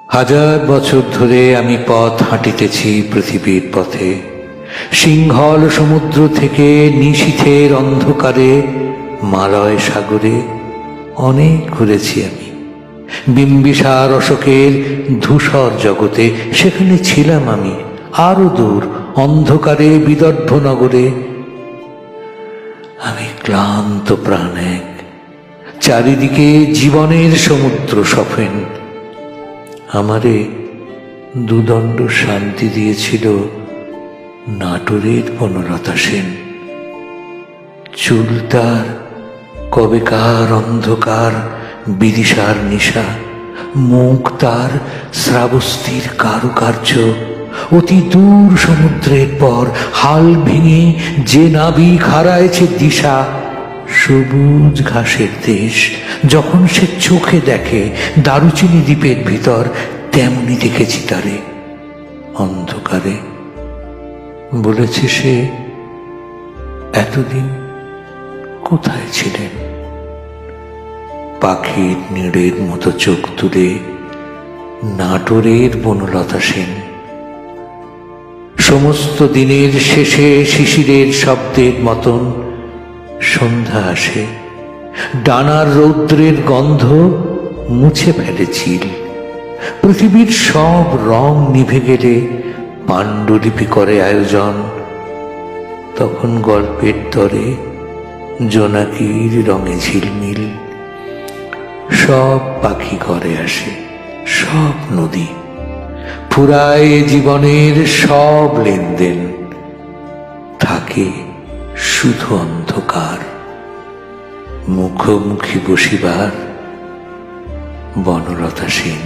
হাজার বছর ধরে আমি পথ হাঁটিতেছি পৃথিবীর পথে। সিংহল সমুদ্র থেকে নিশীথের অন্ধকারে মালয় সাগরে অনেক ঘুরেছি আমি। বিম্বিসার অশোকের ধূসর জগতে সেখানে ছিলাম আমি। আরো দূর অন্ধকারে বিদর্ভ নগরে আমি ক্লান্ত প্রাণ এক, চারিদিকে জীবনের সমুদ্র সফেন। আমারে দুদণ্ড শান্তি দিয়েছিল নাটোরের বনলতা সেন। চুল তার কবেকার অন্ধকার বিদিশার নিশা, মুখ তার শ্রাবস্তির কারুকার্য। অতি দূর সমুদ্রের পর হাল ভেঙে যে নাবিক হারায়েছে দিশা, সবুজ ঘাসের দেশ যখন সে চোখে দেখে দারুচিনি দ্বীপের ভিতর, তেমনি দেখেছি তারে অন্ধকারে। বলেছে সে, এতদিন কোথায় ছিলেন? পাখির নীড়ের মতো চোখ তুলে নাটোরের বনলতা সেন। সমস্ত দিনের শেষে শিশিরের শব্দের মতন সন্ধ্যা আসে, ডানার রৌদ্রের গন্ধ মুছে ফেলে চিল। পৃথিবীর সব রং নিভে গেলে পাণ্ডুলিপি করে আয়োজন। তখন গল্পের তরে জোনাকির রঙে ঝিলমিল। সব পাখি ঘরে আসে, সব নদী ফুরায় জীবনের সব লেনদেন। থাকে শুধু অন্ধকার, মুখোমুখি বসিবার বনলতা সেন।